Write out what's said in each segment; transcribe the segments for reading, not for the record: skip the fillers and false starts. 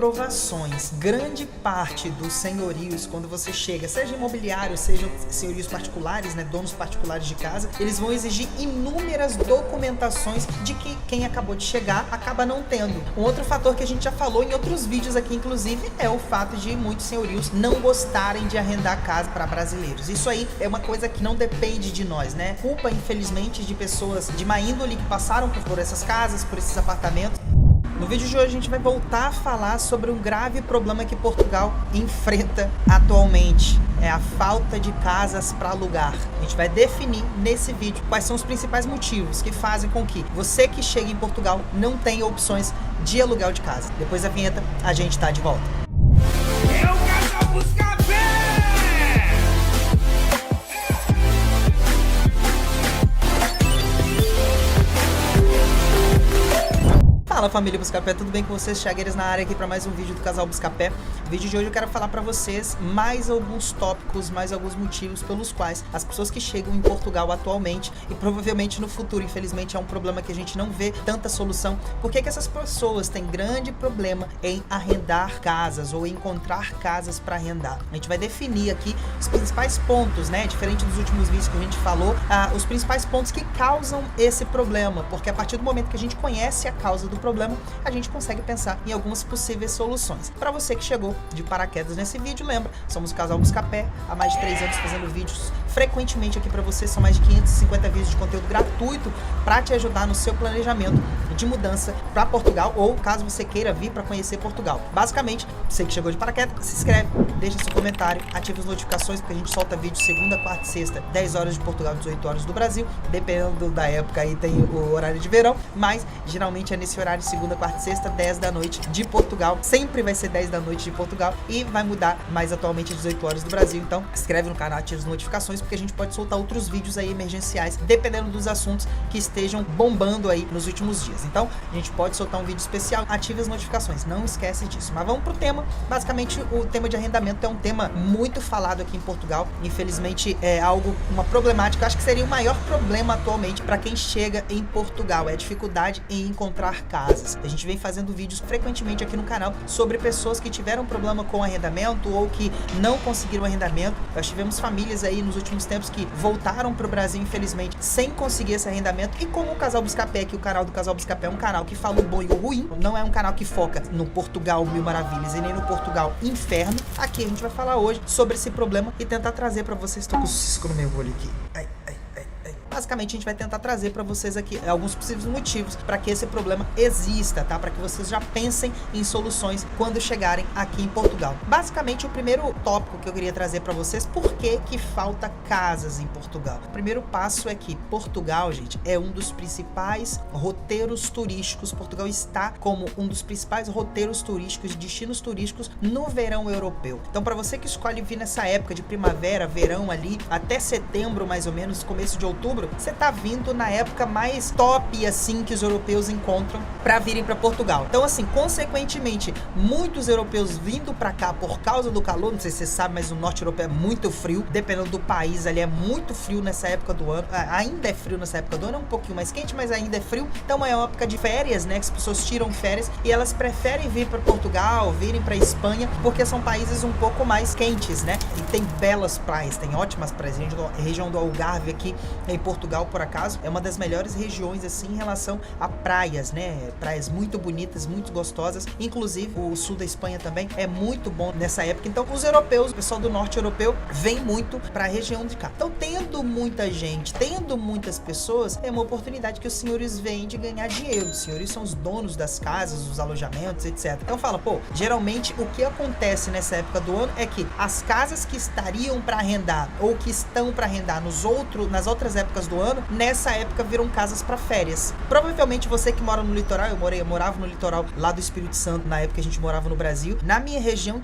comprovações. Grande parte dos senhorios, quando você chega, seja imobiliário, seja senhorios particulares, né, donos particulares de casa, eles vão exigir inúmeras documentações de que quem acabou de chegar acaba não tendo. Um outro fator que a gente já falou em outros vídeos aqui, inclusive, é o fato de muitos senhorios não gostarem de arrendar casa para brasileiros. Isso aí é uma coisa que não depende de nós, né? Culpa, infelizmente, de pessoas de má índole que passaram por essas casas, por esses apartamentos. No vídeo de hoje a gente vai voltar a falar sobre um grave problema que Portugal enfrenta atualmente. É a falta de casas para alugar. A gente vai definir nesse vídeo quais são os principais motivos que fazem com que você que chega em Portugal não tenha opções de aluguel de casa. Depois da vinheta, a gente tá de volta. Fala família Buscapé, tudo bem com vocês? Chagueiras na área aqui para mais um vídeo do Casal Buscapé. No vídeo de hoje eu quero falar para vocês mais alguns tópicos, mais alguns motivos pelos quais as pessoas que chegam em Portugal atualmente e provavelmente no futuro, infelizmente é um problema que a gente não vê tanta solução. Por que essas pessoas têm grande problema em arrendar casas ou encontrar casas para arrendar? A gente vai definir aqui os principais pontos, né? Diferente dos últimos vídeos que a gente falou, os principais pontos que causam esse problema, porque a partir do momento que a gente conhece a causa do problema, a gente consegue pensar em algumas possíveis soluções. Para você que chegou de paraquedas nesse vídeo, lembra, somos o Casal Buscapé, há mais de 3 anos fazendo vídeos frequentemente aqui para você, são mais de 550 vídeos de conteúdo gratuito para te ajudar no seu planejamento de mudança para Portugal ou caso você queira vir para conhecer Portugal. Basicamente, você que chegou de paraquedas, se inscreve, deixa seu comentário, ativa as notificações porque a gente solta vídeo segunda, quarta e sexta, 10 horas de Portugal, 18 horas do Brasil, dependendo da época aí tem o horário de verão, mas geralmente é nesse horário segunda, quarta e sexta, 10 da noite de Portugal, sempre vai ser 10 da noite de Portugal e vai mudar mais atualmente 18 horas do Brasil. Então se inscreve no canal, ativa as notificações porque a gente pode soltar outros vídeos aí emergenciais dependendo dos assuntos que estejam bombando aí nos últimos dias. Então a gente pode soltar um vídeo especial, ative as notificações, não esquece disso. Mas vamos pro tema. Basicamente o tema de arrendamento é um tema muito falado aqui em Portugal, infelizmente é algo, uma problemática, acho que seria o maior problema atualmente para quem chega em Portugal, é a dificuldade em encontrar casas. A gente vem fazendo vídeos frequentemente aqui no canal sobre pessoas que tiveram problema com arrendamento ou que não conseguiram arrendamento. Nós tivemos famílias aí nos últimos tempos que voltaram para o Brasil, infelizmente, sem conseguir esse arrendamento. E como o Casal Buscapé, que o canal do Casal Buscapé é um canal que fala o bom e o ruim, não é um canal que foca no Portugal Mil Maravilhas e nem no Portugal Inferno, aqui a gente vai falar hoje sobre esse problema e tentar trazer para vocês. Estou com o cisco no meu olho aqui. Basicamente a gente vai tentar trazer para vocês aqui alguns possíveis motivos para que esse problema exista, tá? Para que vocês já pensem em soluções quando chegarem aqui em Portugal. Basicamente o primeiro tópico que eu queria trazer para vocês, por que falta casas em Portugal? O primeiro passo é que Portugal, gente, é um dos principais roteiros turísticos. Portugal está como um dos principais roteiros turísticos, destinos turísticos no verão europeu. Então para você que escolhe vir nessa época de primavera, verão ali, até setembro mais ou menos, começo de outubro, você tá vindo na época mais top assim que os europeus encontram para virem para Portugal. Então assim, consequentemente, muitos europeus vindo para cá por causa do calor, não sei se você sabe, mas o norte europeu é muito frio, dependendo do país ali é muito frio nessa época do ano, ainda é frio nessa época do ano, é um pouquinho mais quente, mas ainda é frio, então é uma época de férias, né, que as pessoas tiram férias e elas preferem vir para Portugal, virem para Espanha, porque são países um pouco mais quentes, né, e tem belas praias, tem ótimas praias, a região do Algarve aqui em Portugal, por acaso, é uma das melhores regiões assim em relação a praias, né? Praias muito bonitas, muito gostosas. Inclusive, o sul da Espanha também é muito bom nessa época. Então, os europeus, o pessoal do norte europeu, vem muito para a região de cá. Então, tendo muita gente, tendo muitas pessoas, é uma oportunidade que os senhores vêm de ganhar dinheiro. Os senhores são os donos das casas, dos alojamentos, etc. Então, fala, pô, geralmente o que acontece nessa época do ano é que as casas que estariam para arrendar ou que estão para arrendar nas outras épocas do ano, nessa época viram casas para férias. Provavelmente você que mora no litoral, eu morava no litoral lá do Espírito Santo, na época que a gente morava no Brasil. Na minha região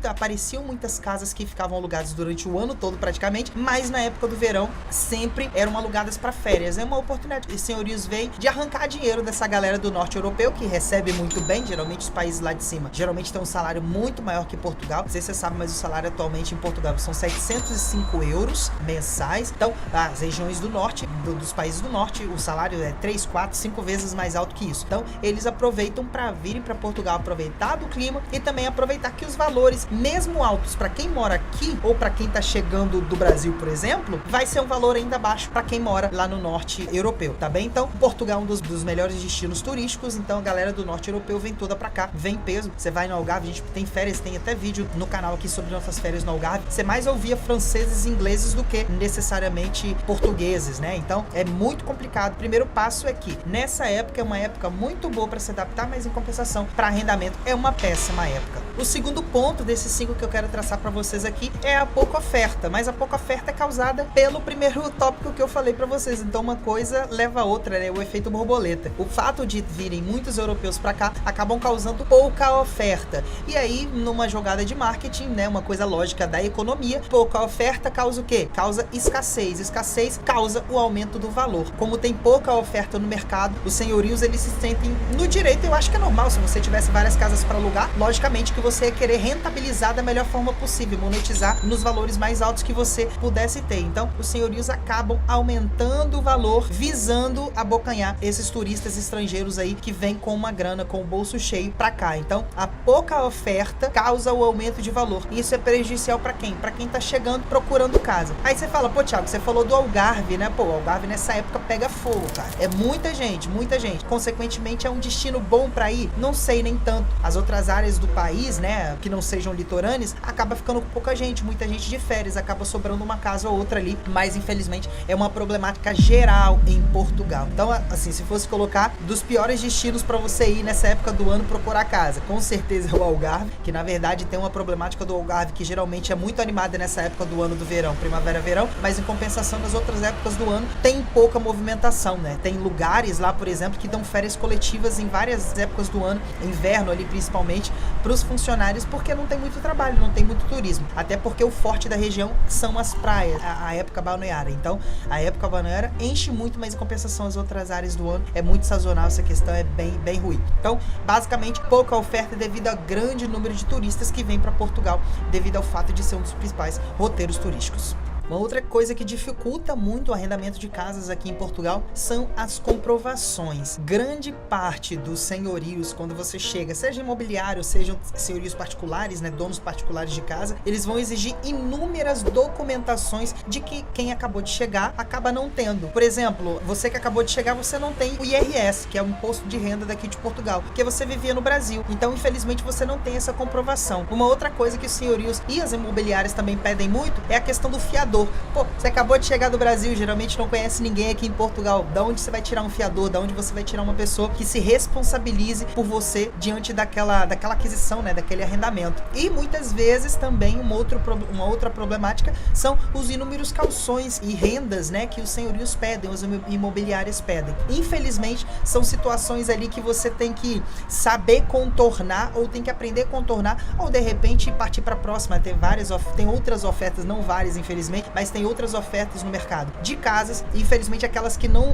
apareciam muitas casas que ficavam alugadas durante o ano todo praticamente, mas na época do verão sempre eram alugadas para férias. É uma oportunidade. E senhorios veem de arrancar dinheiro dessa galera do norte europeu que recebe muito bem, geralmente os países lá de cima, geralmente tem um salário muito maior que Portugal. Não sei se você sabe, mas o salário atualmente em Portugal são 705 euros mensais. Então, as regiões do norte norte, dos países do norte, o salário é 3, 4, 5 vezes mais alto que isso. Então, eles aproveitam para virem para Portugal, aproveitar do clima e também aproveitar que os valores, mesmo altos para quem mora aqui ou para quem tá chegando do Brasil, por exemplo, vai ser um valor ainda baixo para quem mora lá no norte europeu, tá bem? Então, Portugal é um dos melhores destinos turísticos, então a galera do norte europeu vem toda para cá, vem peso. Você vai no Algarve, a gente tem férias, tem até vídeo no canal aqui sobre nossas férias no Algarve. Você mais ouvia franceses e ingleses do que necessariamente portugueses, né? Então, é muito complicado. O primeiro passo é que nessa época é uma época muito boa para se adaptar, mas em compensação, para arrendamento é uma péssima época. O segundo ponto desses 5 que eu quero traçar para vocês aqui é a pouca oferta, mas a pouca oferta é causada pelo primeiro tópico que eu falei para vocês. Então uma coisa leva a outra, né? O efeito borboleta. O fato de virem muitos europeus para cá acabam causando pouca oferta. E aí, numa jogada de marketing, né, uma coisa lógica da economia, pouca oferta causa o quê? Causa escassez. Escassez causa o aumento do valor. Como tem pouca oferta no mercado, os senhorios eles se sentem no direito. Eu acho que é normal, se você tivesse várias casas para alugar, logicamente que você ia querer rentabilizar da melhor forma possível, monetizar nos valores mais altos que você pudesse ter. Então, os senhorios acabam aumentando o valor, visando abocanhar esses turistas estrangeiros aí que vêm com uma grana, com o bolso cheio para cá. Então, a pouca oferta causa o aumento de valor. E isso é prejudicial para quem? Para quem tá chegando procurando casa. Aí você fala, pô, Thiago, você falou do Algarve, né? Pô, o Algarve nessa época pega fogo, cara. É muita gente, muita gente. Consequentemente, é um destino bom para ir? Não sei nem tanto. As outras áreas do país, né, que não sejam litorâneas, acaba ficando com pouca gente, muita gente de férias, acaba sobrando uma casa ou outra ali, mas infelizmente é uma problemática geral em Portugal. Então, assim, se fosse colocar dos piores destinos para você ir nessa época do ano procurar casa, com certeza é o Algarve, que na verdade tem uma problemática do Algarve que geralmente é muito animada nessa época do ano do verão, primavera, verão, mas em compensação nas outras épocas do ano tem pouca movimentação, né? Tem lugares lá, por exemplo, que dão férias coletivas em várias épocas do ano, inverno ali principalmente, para os funcionários, porque não tem muito trabalho, não tem muito turismo. Até porque o forte da região são as praias, a época balneária. Então, a época balneária enche muito, mas em compensação as outras áreas do ano é muito sazonal, essa questão é bem ruim. Então, basicamente, pouca oferta devido ao grande número de turistas que vêm para Portugal, devido ao fato de ser um dos principais roteiros turísticos. Uma outra coisa que dificulta muito o arrendamento de casas aqui em Portugal são as comprovações. Grande parte dos senhorios, quando você chega, seja imobiliário, sejam senhorios particulares, né, donos particulares de casa, eles vão exigir inúmeras documentações de que quem acabou de chegar acaba não tendo. Por exemplo, você que acabou de chegar, você não tem o IRS, que é o imposto de renda daqui de Portugal, porque você vivia no Brasil. Então, infelizmente, você não tem essa comprovação. Uma outra coisa que os senhorios e as imobiliárias também pedem muito é a questão do fiador. Pô, você acabou de chegar do Brasil, geralmente não conhece ninguém aqui em Portugal. Da onde você vai tirar um fiador? Da onde você vai tirar uma pessoa que se responsabilize por você diante daquela aquisição, né? Daquele arrendamento. E muitas vezes também uma outra problemática são os inúmeros calções e rendas, né? Que os senhorios pedem, os imobiliárias pedem. Infelizmente, são situações ali que você tem que saber contornar ou tem que aprender a contornar ou de repente partir para a próxima. Tem outras ofertas, não várias, infelizmente, mas tem outras ofertas no mercado de casas, e infelizmente aquelas que não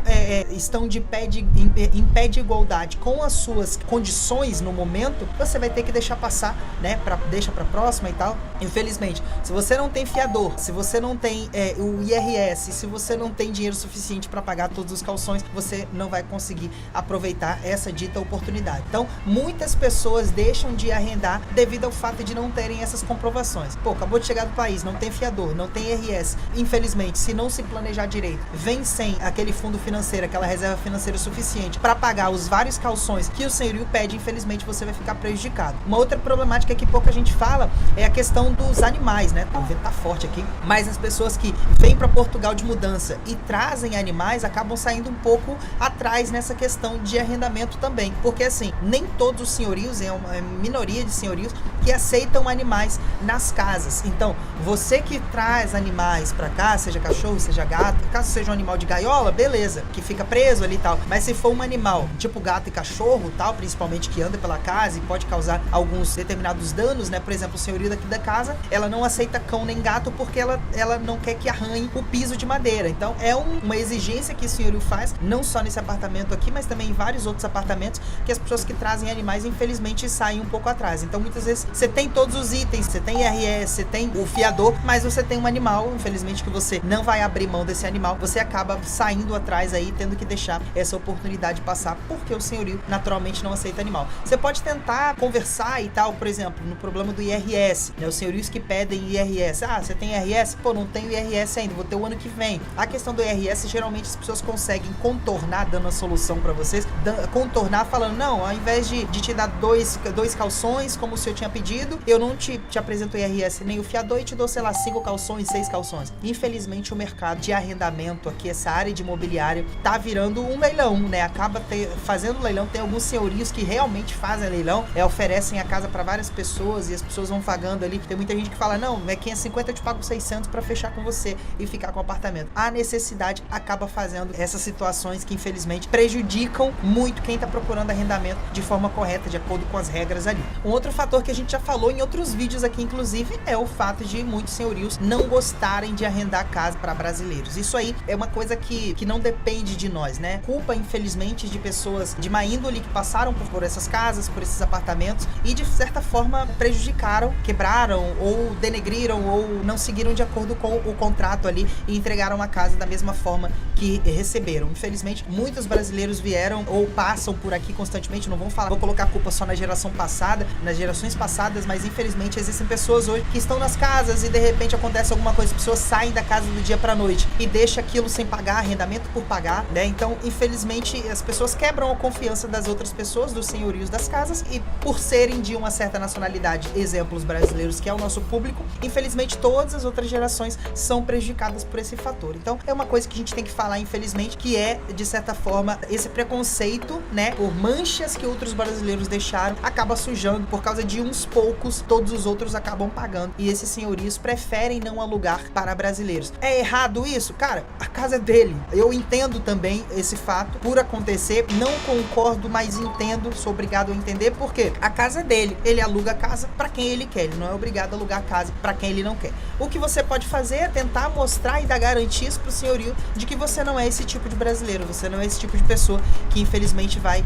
estão em pé de igualdade com as suas condições no momento, você vai ter que deixar passar, né, deixa para próxima e tal. Infelizmente, se você não tem fiador, se você não tem o IRS, se você não tem dinheiro suficiente para pagar todos os calções, você não vai conseguir aproveitar essa dita oportunidade. Então, muitas pessoas deixam de arrendar devido ao fato de não terem essas comprovações. Pô, acabou de chegar do país, não tem fiador, não tem IRS. Infelizmente, se não se planejar direito, vem sem aquele fundo financeiro, aquela reserva financeira suficiente para pagar os vários calções que o senhorio pede, infelizmente você vai ficar prejudicado. Uma outra problemática que pouca gente fala é a questão dos animais, né? O vento tá forte aqui, mas as pessoas que vêm para Portugal de mudança e trazem animais acabam saindo um pouco atrás nessa questão de arrendamento também, porque assim, nem todos os senhorios, é uma minoria de senhorios que aceitam animais nas casas. Então, você que traz animais pra cá, seja cachorro, seja gato, caso seja um animal de gaiola, beleza, que fica preso ali e tal, mas se for um animal tipo gato e cachorro tal, principalmente que anda pela casa e pode causar alguns determinados danos, né, por exemplo, o senhorio daqui da casa, ela não aceita cão nem gato porque ela não quer que arranhe o piso de madeira. Então é uma exigência que o senhorio faz, não só nesse apartamento aqui, mas também em vários outros apartamentos, que as pessoas que trazem animais infelizmente saem um pouco atrás. Então muitas vezes você tem todos os itens, você tem IRS, você tem o fiador, mas você tem um animal infelizmente, que você não vai abrir mão desse animal, você acaba saindo atrás aí, tendo que deixar essa oportunidade passar, porque o senhorio naturalmente não aceita animal. Você pode tentar conversar e tal, por exemplo, no problema do IRS, né? Os senhorios que pedem IRS. Ah, você tem IRS? Pô, não tenho IRS ainda, vou ter o ano que vem. A questão do IRS, geralmente as pessoas conseguem contornar, dando a solução pra vocês, contornar falando, não, ao invés de te dar dois calções, como o senhor tinha pedido, eu não te apresento o IRS nem o fiador e te dou, sei lá, 5 calções, 6 calções. Infelizmente, o mercado de arrendamento aqui, essa área de imobiliário, tá virando um leilão, né? Acaba fazendo leilão. Tem alguns senhorios que realmente fazem leilão, oferecem a casa para várias pessoas e as pessoas vão pagando ali. Tem muita gente que fala, não, é 550, eu te pago 600 para fechar com você e ficar com o apartamento. A necessidade acaba fazendo essas situações que, infelizmente, prejudicam muito quem tá procurando arrendamento de forma correta, de acordo com as regras ali. Um outro fator que a gente já falou em outros vídeos aqui, inclusive, é o fato de muitos senhorios não gostarem de arrendar casa para brasileiros. Isso aí é uma coisa que não depende de nós, né? Culpa, infelizmente, de pessoas de má índole que passaram por essas casas, por esses apartamentos e, de certa forma, prejudicaram, quebraram ou denegriram ou não seguiram de acordo com o contrato ali e entregaram a casa da mesma forma que receberam. Infelizmente, muitos brasileiros vieram ou passam por aqui constantemente, não vou colocar a culpa só na geração passada, nas gerações passadas, mas infelizmente existem pessoas hoje que estão nas casas e de repente acontece alguma coisa, as pessoas saem da casa do dia pra noite e deixa aquilo sem pagar, arrendamento por pagar, né? Então, infelizmente, as pessoas quebram a confiança das outras pessoas, dos senhorios das casas, e por serem de uma certa nacionalidade, exemplos brasileiros, que é o nosso público, infelizmente todas as outras gerações são prejudicadas por esse fator. Então, é uma coisa que a gente tem que falar, infelizmente, que é, de certa forma, esse preconceito, né, por manchas que outros brasileiros deixaram, acaba sujando por causa de uns poucos, todos os outros acabam pagando, e esses senhorios preferem não alugar para brasileiros. É errado isso? Cara, a casa é dele. Eu entendo também esse fato por acontecer, não concordo, mas entendo, sou obrigado a entender, porque a casa é dele, ele aluga a casa para quem ele quer, ele não é obrigado a alugar a casa para quem ele não quer. O que você pode fazer é tentar mostrar e dar garantias pro senhorio de que você não é esse tipo de brasileiro, você não é esse tipo de pessoa que infelizmente vai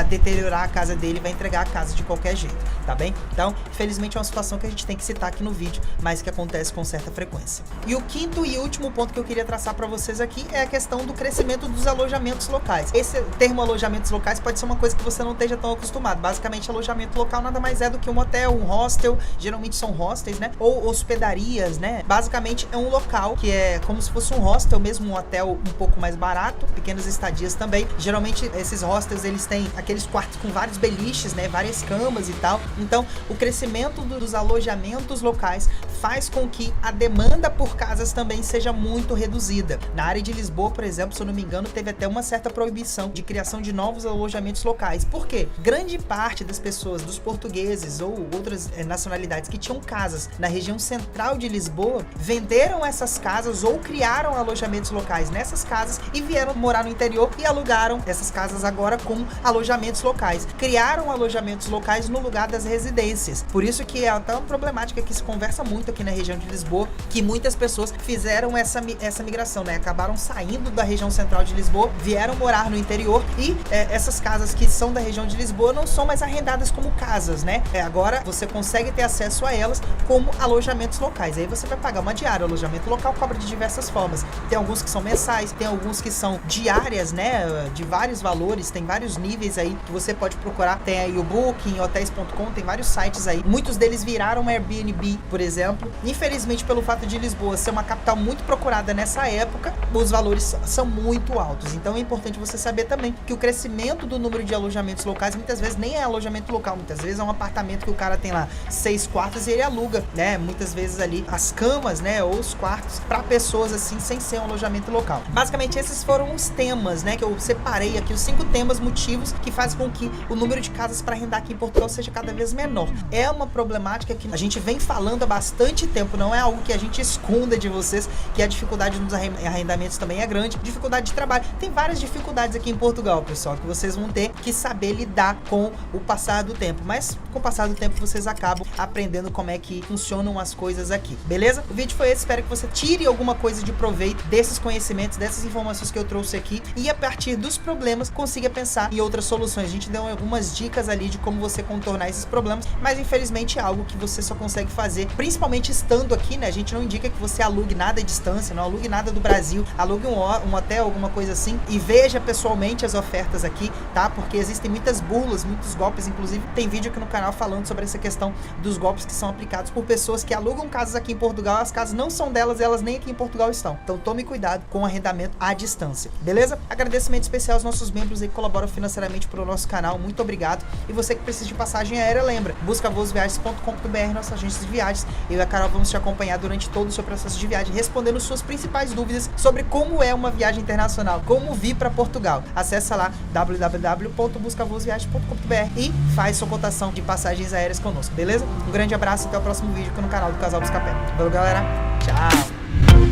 deteriorar a casa dele, vai entregar a casa de qualquer jeito, tá bem? Então, infelizmente é uma situação que a gente tem que citar aqui no vídeo, mas que acontece com certa frequência. E o quinto e último ponto que eu queria traçar para vocês aqui é a questão do crescimento dos alojamentos locais. Esse termo alojamentos locais pode ser uma coisa que você não esteja tão acostumado. Basicamente, alojamento local nada mais é do que um hotel, um hostel, geralmente são hostels, né? Ou hospedarias, né? Basicamente é um local que é como se fosse um hostel mesmo, um hotel um pouco mais barato, pequenas estadias também. Geralmente esses hostels, eles têm aqueles quartos com vários beliches, né? Várias camas e tal. Então, o crescimento dos alojamentos locais faz com que a demanda por casas também seja muito reduzida. Na área de Lisboa, por exemplo, se eu não me engano, teve até uma certa proibição de criação de novos alojamentos locais. Por quê? Grande parte das pessoas, dos portugueses ou outras nacionalidades que tinham casas na região central de Lisboa, venderam essas casas ou criaram alojamentos locais nessas casas e vieram morar no interior e alugaram essas casas agora como alojamentos locais. Criaram alojamentos locais no lugar das residências. Por isso que é até uma problemática que se conversa muito aqui na região de Lisboa, que muitas pessoas fizeram essa migração, né? Acabaram saindo da região central de Lisboa, vieram morar no interior e essas casas que são da região de Lisboa não são mais arrendadas como casas, né? Agora você consegue ter acesso a elas como alojamentos locais. Aí você vai pagar uma diária. O alojamento local cobra de diversas formas. Tem alguns que são mensais, tem alguns que são diárias, né? De vários valores, tem vários níveis aí que você pode procurar. Tem aí o Booking, Hotels.com, tem vários sites aí. Muitos deles viraram Airbnb, por exemplo. Infelizmente, pelo fato de Lisboa ser uma capital muito procurada nessa época, os valores são muito altos. Então é importante você saber também que o crescimento do número de alojamentos locais muitas vezes nem é alojamento local, muitas vezes é um apartamento que o cara tem lá 6 quartos e ele aluga, né? Muitas vezes ali as camas, né? Ou os quartos para pessoas assim, sem ser um alojamento local. Basicamente esses foram os temas, né? Que eu separei aqui, os 5 temas, motivos que fazem com que o número de casas para arrendar aqui em Portugal seja cada vez menor. É uma problemática que a gente vem falando há bastante tempo, não é algo que a gente esconda de vocês, que a dificuldade nos arrendamentos também é grande, dificuldade de trabalho. Tem várias dificuldades aqui em Portugal, pessoal, que vocês vão ter que saber lidar com o passar do tempo, mas com o passar do tempo vocês acabam aprendendo como é que funcionam as coisas aqui, beleza? O vídeo foi esse, espero que você tire alguma coisa de proveito desses conhecimentos, dessas informações que eu trouxe aqui e a partir dos problemas consiga pensar em outras soluções. A gente deu algumas dicas ali de como você contornar esses problemas, mas infelizmente é algo que você só consegue fazer, principalmente estando aqui, né? A gente não indica que você alugue nada à distância, não alugue nada do Brasil, alugue um hotel, alguma coisa assim, e veja pessoalmente as ofertas aqui, tá? Porque existem muitas burlas, muitos golpes, inclusive tem vídeo aqui no canal falando sobre essa questão dos golpes que são aplicados por pessoas que alugam casas aqui em Portugal, as casas não são delas, elas nem aqui em Portugal estão. Então tome cuidado com o arrendamento à distância, beleza? Agradecimento especial aos nossos membros aí que colaboram financeiramente pro nosso canal, muito obrigado. E você que precisa de passagem aérea, lembra, buscavoosviagens.com.br, nossa agência de viagens. Eu e a Carol vamos te acompanhar durante todo o seu processo de viagem, respondendo suas principais dúvidas sobre como é uma viagem internacional, como vir para Portugal. Acesse lá www.buscavoosviagens.com.br e faz sua cotação de passagens aéreas conosco, beleza? Um grande abraço e até o próximo vídeo aqui no canal do Casal Buscapé. Valeu, galera. Tchau.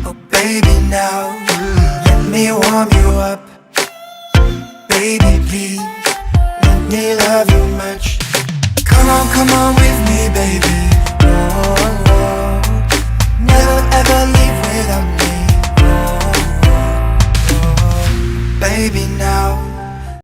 Oh baby, now let me warm you up. Baby, please let me love you much. Come on with me, baby. Oh, oh. Never ever leave without me. Oh, oh, oh. Baby, now